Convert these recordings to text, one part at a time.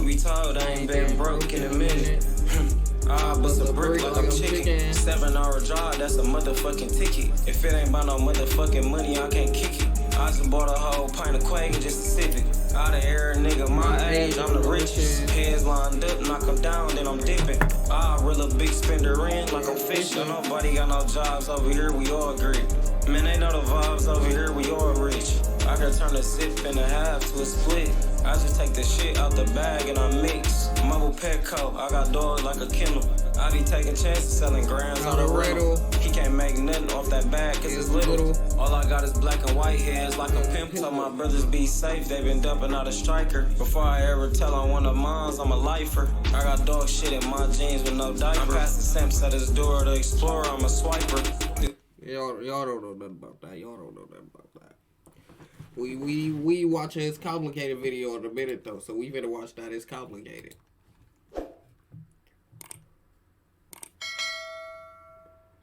be told I ain't been broke in a minute. I bust a brick like I'm chicken. 7-hour job, that's a motherfucking ticket. If it ain't about no motherfucking money, I can't kick it. I just bought a whole pint of Quake and just to sip it. Out of here, nigga, my age, I'm the richest. Heads lined up, knock them down, then I'm dipping. I reel a big spender in like I'm fishing. Nobody got no jobs over here, we all agree. Man, they know the vibes over here, we all rich. I can turn a sip in a half to a split. I just take the shit out the bag and I mix. Mobile Petco, I got dogs like a kennel. I be taking chances selling grams on the rental. He can't make nothing off that bag cause it's little. All I got is black and white heads like a pimp. Told my brothers be safe, they been dumping out a striker. Before I ever tell on one of mines, I'm a lifer. I got dog shit in my jeans with no diaper. I'm passing Simps at his door to Explorer, I'm a swiper. Y'all don't know nothing about that. Y'all don't know nothing about that. We watching his complicated video in a minute though, so we finna watch that. It's complicated.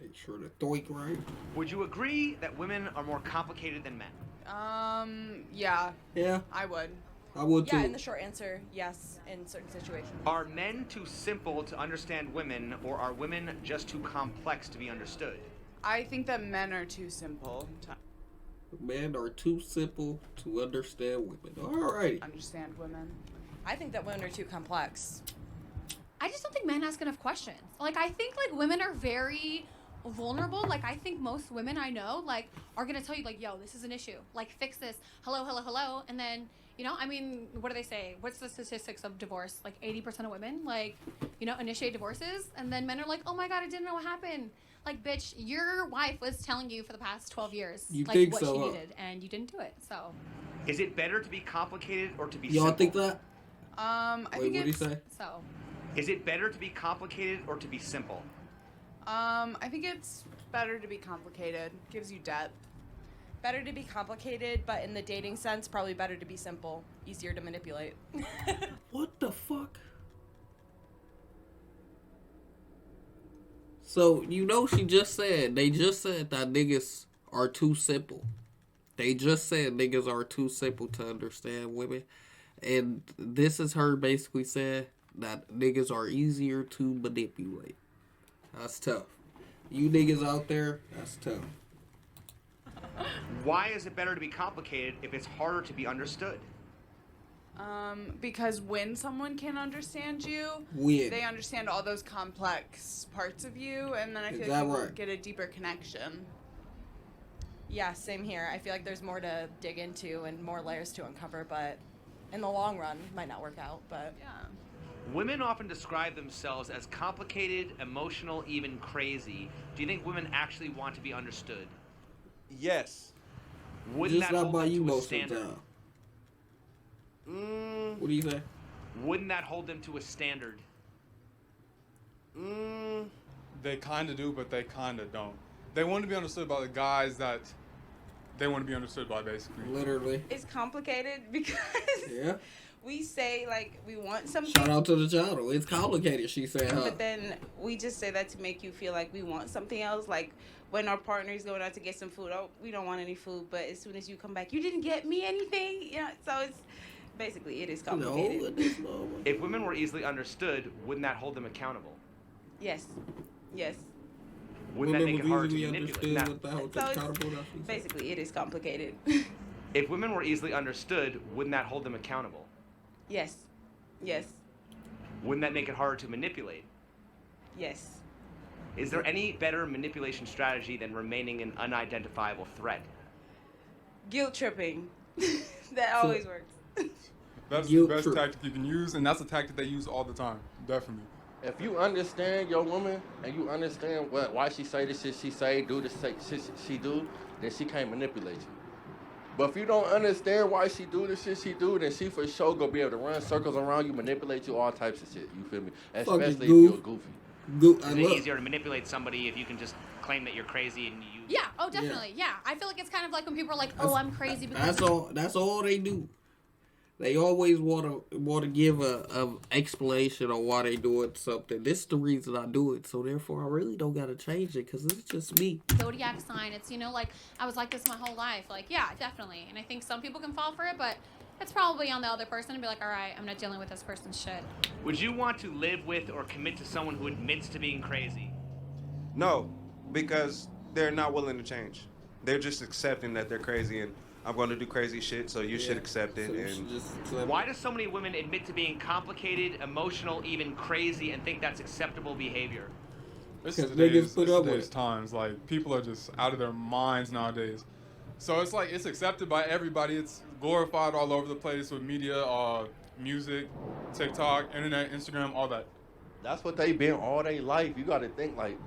Make sure the thoik right. Would you agree that women are more complicated than men? Yeah. Yeah. I would. I would too. Yeah, in the short answer, yes, in certain situations. Are men too simple to understand women, or are women just too complex to be understood? I think that men are too simple to Men are too simple to understand women. Alrighty. understand women. I think that women are too complex. I just don't think men ask enough questions. Like, I think, like, women are very vulnerable. Like, I think most women I know, like, are going to tell you, like, yo, this is an issue. Like, fix this. Hello, hello, hello. And then, you know, I mean, what do they say? What's the statistics of divorce? Like, 80% of women, like, you know, initiate divorces. And then men are like, oh, my God, I didn't know what happened. Like, bitch, your wife was telling you for the past 12 years, like, what she needed, and you didn't do it, so. Is it better to be complicated or to be Y'all simple? think that? I Wait, think what did he it's, say? So. Is it better to be complicated or to be simple? I think it's better to be complicated. Gives you depth. Better to be complicated, but in the dating sense, probably better to be simple. Easier to manipulate. What the fuck? So, you know, they just said that niggas are too simple. They just said niggas are too simple to understand women. And this is her basically saying that niggas are easier to manipulate. That's tough. You niggas out there, that's tough. Why is it better to be complicated if it's harder to be understood? Because when someone can understand you, they understand all those complex parts of you, and then I feel like people get a deeper connection. Yeah, same here. I feel like there's more to dig into and more layers to uncover, but in the long run, might not work out, but... Yeah. Women often describe themselves as complicated, emotional, even crazy. Do you think women actually want to be understood? Yes. Wouldn't Just that not hold by them you to a most of the standard? time. What do you say? Wouldn't that hold them to a standard? They kind of do, but they kind of don't. They want to be understood by the guys that they want to be understood by, basically. Literally. It's complicated because we say, like, we want something. Shout out to the channel. It's complicated, she said, huh? But then we just say that to make you feel like we want something else. Like, when our partner's going out to get some food, oh, we don't want any food, but as soon as you come back, you didn't get me anything? You know, so it's... Basically, it is complicated. No, if women were easily understood, wouldn't that hold them accountable? Yes. Yes. Wouldn't that make it harder to manipulate? Basically, it is complicated. If women were easily understood, wouldn't that hold them accountable? Yes. Yes. Wouldn't that make it harder to manipulate? Yes. Is there any better manipulation strategy than remaining an unidentifiable threat? Guilt tripping. That always works. That's the best tactic you can use, and that's a tactic they use all the time. Definitely. If you understand your woman and you understand why she say this shit she say, do this shit she do, then she can't manipulate you. But if you don't understand why she do the shit she do, then she for sure gonna be able to run circles around you, manipulate you, all types of shit. You feel me? Especially if you're goofy. Is it easier to manipulate somebody if you can just claim that you're crazy and you... Yeah, oh, definitely, yeah. I feel like it's kind of like when people are like, oh, I'm crazy because... That's all they do. They always want to give a explanation on why they doing something. This is the reason I do it, so therefore I really don't gotta change it because it's just me. Zodiac sign. It's, you know, like I was like this my whole life. Like, yeah, definitely. And I think some people can fall for it, but it's probably on the other person to be like, all right, I'm not dealing with this person's shit. Would you want to live with or commit to someone who admits to being crazy? No, because they're not willing to change. They're just accepting that they're crazy and I'm going to do crazy shit, so you should accept it. So you And should just accept Why it. do so many women admit to being complicated, emotional, even crazy, and think that's acceptable behavior? It's 'Cause today's, niggas put up with today's it. times. Like, people are just out of their minds nowadays. So it's like, it's accepted by everybody. It's glorified all over the place with media, music, TikTok, internet, Instagram, all that. That's what they been all their life. You gotta think like,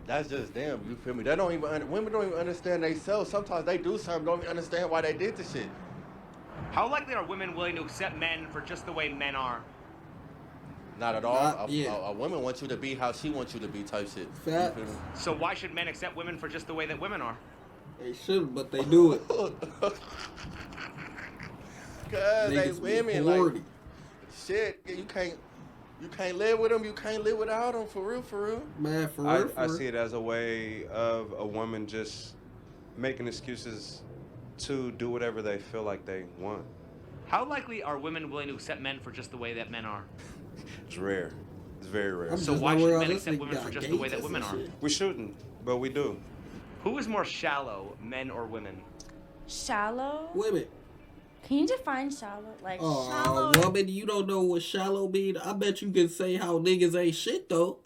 that's just them. You feel me? They don't even women don't even understand themselves. Sometimes they do something, don't even understand why they did the shit. How likely are women willing to accept men for just the way men are? Not at all. Yeah. A woman wants you to be how she wants you to be type shit. You Facts. feel me? So why should men accept women for just the way that women are? They shouldn't, but they do it. Cause they Niggas be women horny. like shit. You can't live with them. You can't live without them. For real. Man, for real. I see it as a way of a woman just making excuses to do whatever they feel like they want. How likely are women willing to accept men for just the way that men are? It's rare. It's very rare. I'm So just why not should worried men about accept this women nigga for got just the way gay that women tits are? and shit. We shouldn't, but we do. Who is more shallow, men or women? Shallow? Women. Can you define shallow? Like Oh, shallow. woman, you don't know what shallow mean? I bet you can say how niggas ain't shit, though.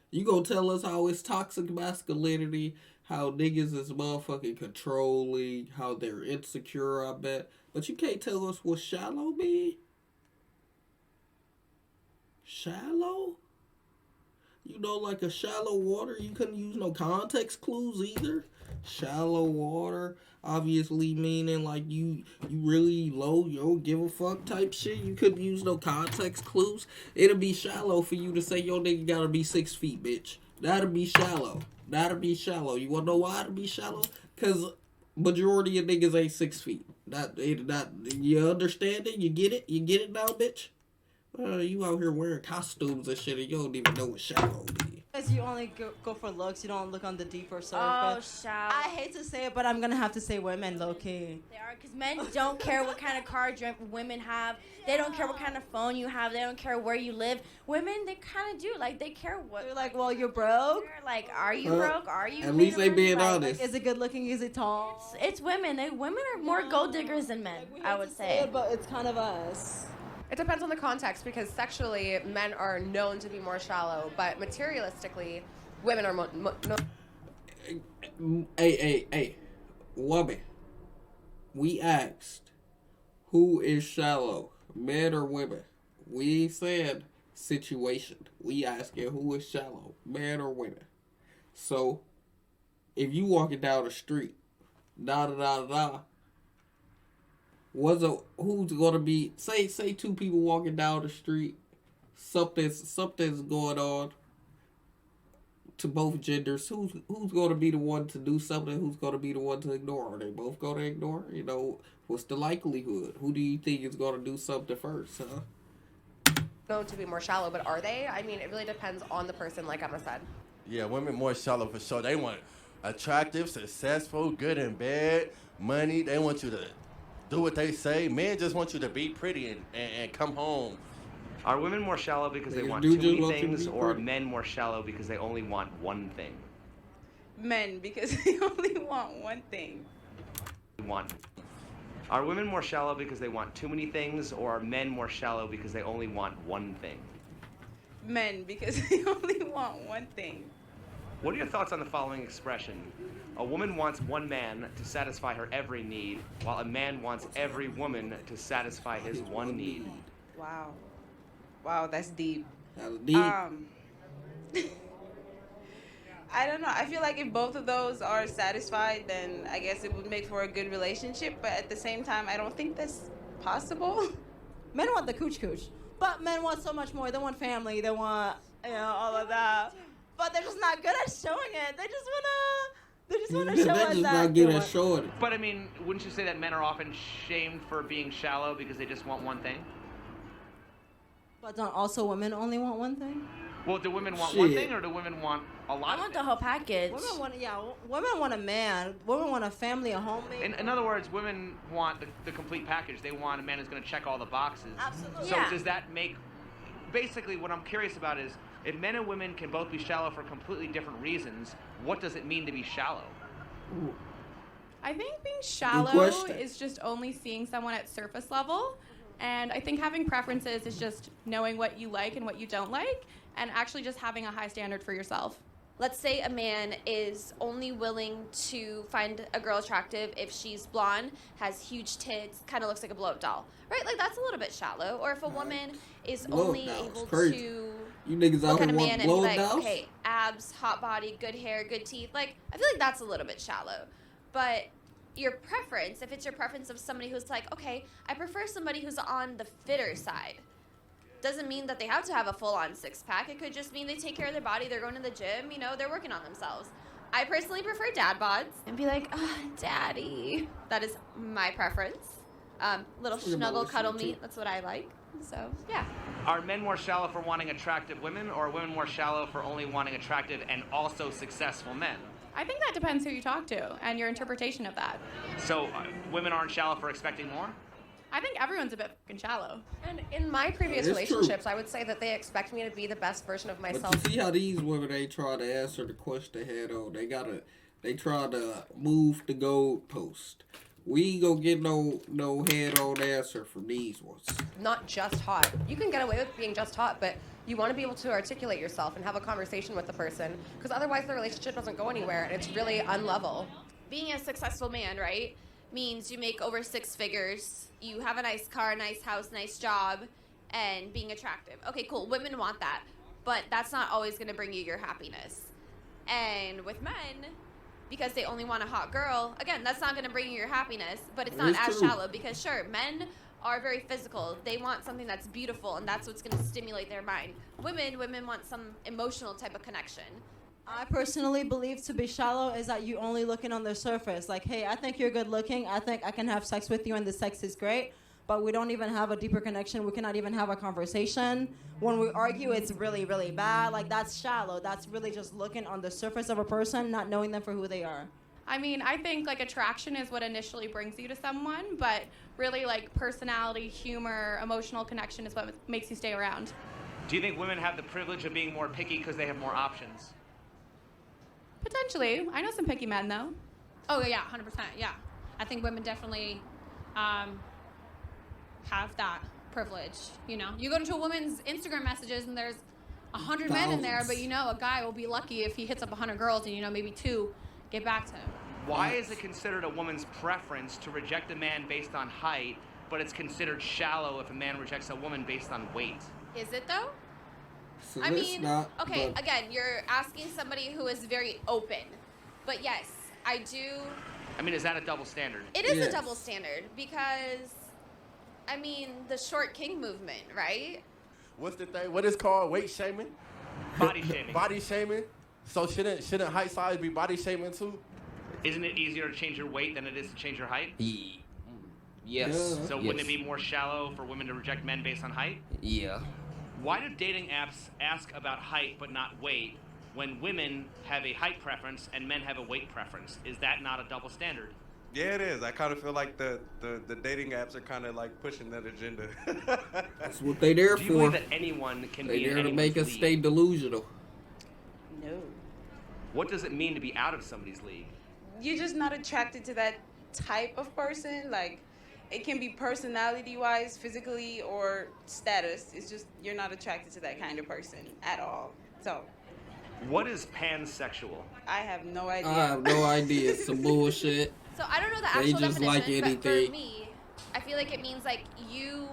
You gonna tell us how it's toxic masculinity, how niggas is motherfucking controlling, how they're insecure, I bet. But you can't tell us what shallow mean? Shallow? You know, like a shallow water, you couldn't use no context clues either. Shallow water, obviously meaning like you really low, you don't give a fuck type shit. You couldn't use no context clues. It'll be shallow for you to say your nigga gotta be 6 feet, bitch. That'll be shallow. That'll be shallow. You wanna know why it'll be shallow? Cause majority of niggas ain't 6 feet. You understand it? You get it? You get it now, bitch? You out here wearing costumes and shit and you don't even know what shallow be. Because you only go for looks, you don't look on the deeper surface. Oh, shallow. I hate to say it, but I'm gonna have to say women, low key. They are, because men don't care what kind of car women have. They don't care what kind of phone you have. They don't care where you live. Women, they kind of do. Like, they care what. They're like, well, you're broke. They're like, are you broke? Are you? At least they married? being Like, honest. Is it good looking? Is it tall? It's women. Women are more gold diggers than men, We I hate would to say. it, but it's kind of us. It depends on the context because sexually, men are known to be more shallow, but materialistically, women are no. Hey, woman. We asked, who is shallow, men or women? We said situation. We asking who is shallow, men or women. So, if you walking down the street, who's gonna be? Say two people walking down the street. Something's going on. To both genders, who's going to be the one to do something? Who's going to be the one to ignore? Are they both going to ignore? You know, what's the likelihood? Who do you think is going to do something first? known to be more shallow, but are they? I mean, it really depends on the person, like Emma said. Yeah, women more shallow for sure. They want attractive, successful, good in bed, money. They want you to do what they say. Men just want you to be pretty and come home. Are women more shallow because they want do too just many want you to things, be or are pretty. men more shallow because they only want one thing? Men, because they only want one thing. One. Are women more shallow because they want too many things, or are men more shallow because they only want one thing? Men, because they only want one thing. What are your thoughts on the following expression? A woman wants one man to satisfy her every need, while a man wants every woman to satisfy his one need. Wow. Wow, that's deep. That's deep. I don't know. I feel like if both of those are satisfied, then I guess it would make for a good relationship. But at the same time, I don't think that's possible. Men want the cooch, but men want so much more. They want family. They want, all of that. But they're just not good at showing it. They just wanna show They're us just that. not good at showing it. But I mean, wouldn't you say that men are often shamed for being shallow because they just want one thing? But don't also women only want one thing? Well, do women want Shit. one thing or do women want a lot I of want the things? whole package. Women want a man. Women want a family, a homemade. In other words, women want the complete package. They want a man who's going to check all the boxes. Absolutely. So Yeah. does that make... Basically, what I'm curious about is, if men and women can both be shallow for completely different reasons, what does it mean to be shallow? I think being shallow question. is just only seeing someone at surface level. And I think having preferences is just knowing what you like and what you don't like, and actually just having a high standard for yourself. Let's say a man is only willing to find a girl attractive if she's blonde, has huge tits, kind of looks like a blow-up doll, right? Like, that's a little bit shallow. Or if a woman is Blow-up only dolls, able crazy. to You niggas out look here at a want man and be blow like, dolls? okay, abs, hot body, good hair, good teeth. Like, I feel like that's a little bit shallow. But your preference, if it's your preference of somebody who's like, okay, I prefer somebody who's on the fitter side, doesn't mean that they have to have a full-on six-pack. It could just mean they take care of their body, they're going to the gym, you know, they're working on themselves. I personally prefer dad bods and be like, oh, daddy. That is my preference. Little snuggle, cuddle meat, that's what I like. So, yeah. Are men more shallow for wanting attractive women, or are women more shallow for only wanting attractive and also successful men? I think that depends who you talk to and your interpretation of that. So women aren't shallow for expecting more? I think everyone's a bit fucking shallow. And in my previous It's true. relationships, I would say that they expect me to be the best version of myself. But you see how these women, they try to answer the question head on. They try to move the goalpost. We ain't gonna get no head on answer from these ones. Not just hot. You can get away with being just hot, but you want to be able to articulate yourself and have a conversation with the person, because otherwise the relationship doesn't go anywhere and it's really unlevel. Being a successful man, right, means you make over 6 figures, you have a nice car, nice house, nice job, and being attractive. Okay, cool. Women want that, but that's not always going to bring you your happiness. And with men, because they only want a hot girl, again, that's not going to bring you your happiness, but it's not It's as true. shallow, because sure, men are very physical. They want something that's beautiful, and that's what's going to stimulate their mind. Women want some emotional type of connection. I personally believe to be shallow is that you only looking on the surface. Like, hey, I think you're good looking. I think I can have sex with you and the sex is great. But we don't even have a deeper connection. We cannot even have a conversation. When we argue, it's really, really bad. Like, that's shallow. That's really just looking on the surface of a person, not knowing them for who they are. I mean, I think like attraction is what initially brings you to someone, but really like personality, humor, emotional connection is what makes you stay around. Do you think women have the privilege of being more picky because they have more options? Potentially. I know some picky men though. Oh yeah, 100%. Yeah, I think women definitely have that privilege. You know, you go into a woman's Instagram messages and there's 100 men in there, but you know a guy will be lucky if he hits up 100 girls and you know maybe 2 get back to him. Why is it considered a woman's preference to reject a man based on height, but it's considered shallow if a man rejects a woman based on weight? Is it though? So I let's mean, not, okay, but again, you're asking somebody who is very open. But yes, I do. I mean, is that a double standard? It is Yes. a double standard because, I mean, the short king movement, right? What's the thing? What is called weight shaming? Body shaming. Body shaming. So shouldn't height size be body shaming too? Isn't it easier to change your weight than it is to change your height? Yes. Yeah. So wouldn't it be more shallow for women to reject men based on height? Yeah. Why do dating apps ask about height but not weight when women have a height preference and men have a weight preference? Is that not a double standard? Yeah, it is. I kind of feel like the dating apps are kind of like pushing that agenda. that's what they there Do you for. believe that anyone can They be in there to anyone's make us league? stay delusional. No. What does it mean to be out of somebody's league? You're just not attracted to that type of person. Like, it can be personality-wise, physically, or status. It's just you're not attracted to that kind of person at all. So, What is pansexual? I have no idea. I have no idea. It's some bullshit. So I don't know the They actual just definition, like but for anything. me, I feel like it means like you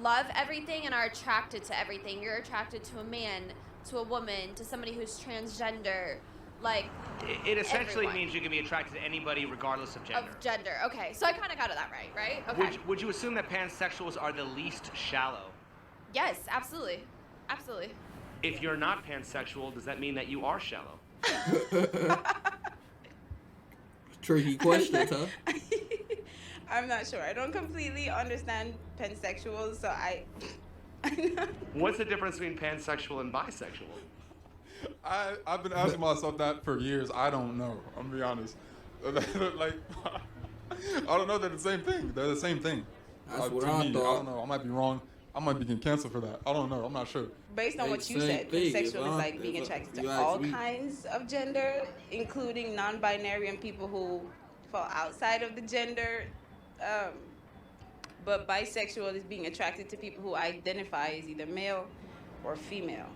love everything and are attracted to everything. You're attracted to a man, to a woman, to somebody who's transgender, like It essentially everyone. means you can be attracted to anybody regardless of gender. Of gender. Okay, so I kind of got it that right? Okay. Would you assume that pansexuals are the least shallow? Yes, absolutely, absolutely. If you're not pansexual, does that mean that you are shallow? Tricky questions, huh? I'm not sure. I don't completely understand pansexuals, so What's the difference between pansexual and bisexual? I've been asking myself that for years. I don't know. I'm gonna be honest. Like, I don't know. They're the same thing. They're the same thing. That's what to I me, thought. I don't know. I might be wrong. I might be getting canceled for that. I don't know. I'm not sure. Based on what you Same said, thing. pansexual If is like being if attracted you to ask all me- kinds of gender, including non-binary and people who fall outside of the gender. But bisexual is being attracted to people who identify as either male or female.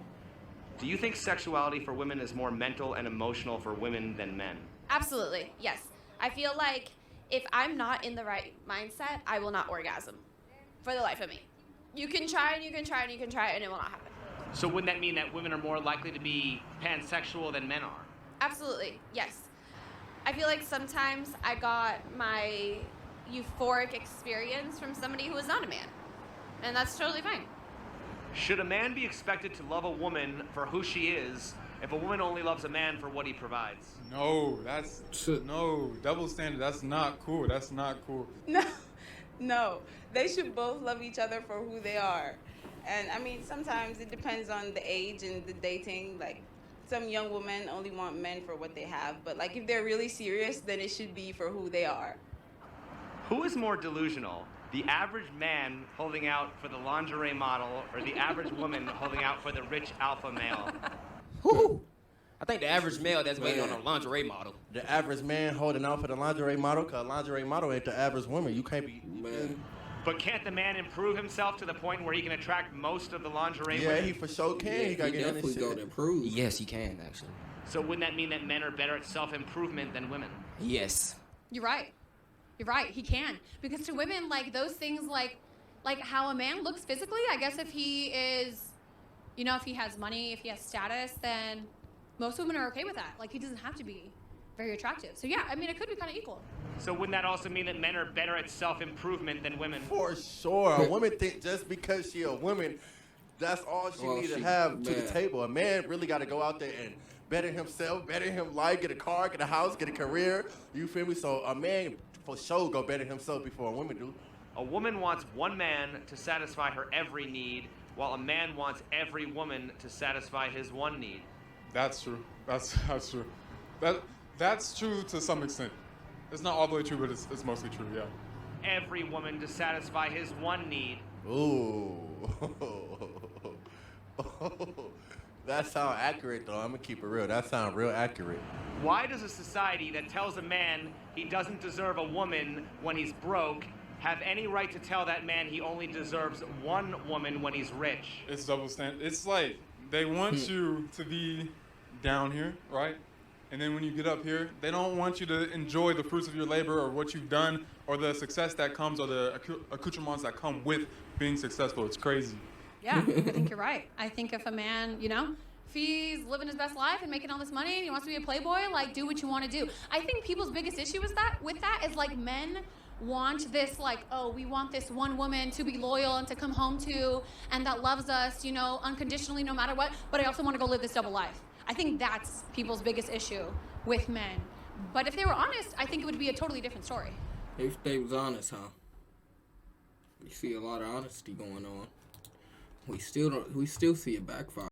Do you think sexuality for women is more mental and emotional for women than men? Absolutely, yes. I feel like if I'm not in the right mindset, I will not orgasm for the life of me. You can try and you can try and you can try and it will not happen. So wouldn't that mean that women are more likely to be pansexual than men are? Absolutely, yes. I feel like sometimes I got my euphoric experience from somebody who was not a man. And that's totally fine. Should a man be expected to love a woman for who she is if a woman only loves a man for what he provides? No, no double standard. That's not cool. That's not cool. No, they should both love each other for who they are. And I mean, sometimes it depends on the age and the dating. Like, some young women only want men for what they have. But like, if they're really serious, then it should be for who they are. Who is more delusional? The average man holding out for the lingerie model or the average woman holding out for the rich alpha male? Woo! I think the average male that's waiting on a lingerie model. The average man holding out for the lingerie model, because a lingerie model ain't the average woman. You can't be... Man. But can't the man improve himself to the point where he can attract most of the lingerie Yeah, women? he for sure can. Yeah, he gotta he get in definitely this go shit. to improve. Yes, he can, actually. So wouldn't that mean that men are better at self-improvement than women? Yes. You're right. You're right. He can. Because to women, like, those things, like how a man looks physically, I guess if he is, you know, if he has money, if he has status, then most women are okay with that. Like, he doesn't have to be very attractive. So, yeah, I mean, it could be kind of equal. So wouldn't that also mean that men are better at self-improvement than women? For sure. A woman think just because she a woman, that's all she need to have to the table. A man really got to go out there and better himself, better him life, get a car, get a house, get a career. You feel me? So a man for sure go better himself before a woman do. A woman wants one man to satisfy her every need, while a man wants every woman to satisfy his one need. That's true. That's true. That's true to some extent. It's not all the way true, but it's mostly true, yeah. Every woman to satisfy his one need. Ooh. That sound accurate, though. I'm going to keep it real. That sound real accurate. Why does a society that tells a man he doesn't deserve a woman when he's broke have any right to tell that man he only deserves one woman when he's rich? It's double standard. It's like they want you to be down here, right? And then when you get up here, they don't want you to enjoy the fruits of your labor or what you've done or the success that comes or the accoutrements that come with being successful. It's crazy. Yeah, I think you're right. I think if a man, you know, if he's living his best life and making all this money and he wants to be a playboy, like, do what you want to do. I think people's biggest issue with that is like men want this, like, oh, we want this one woman to be loyal and to come home to and that loves us, you know, unconditionally no matter what, but I also want to go live this double life. I think that's people's biggest issue with men. But if they were honest, I think it would be a totally different story. If they was honest, huh? We see a lot of honesty going on. We still see it backfire.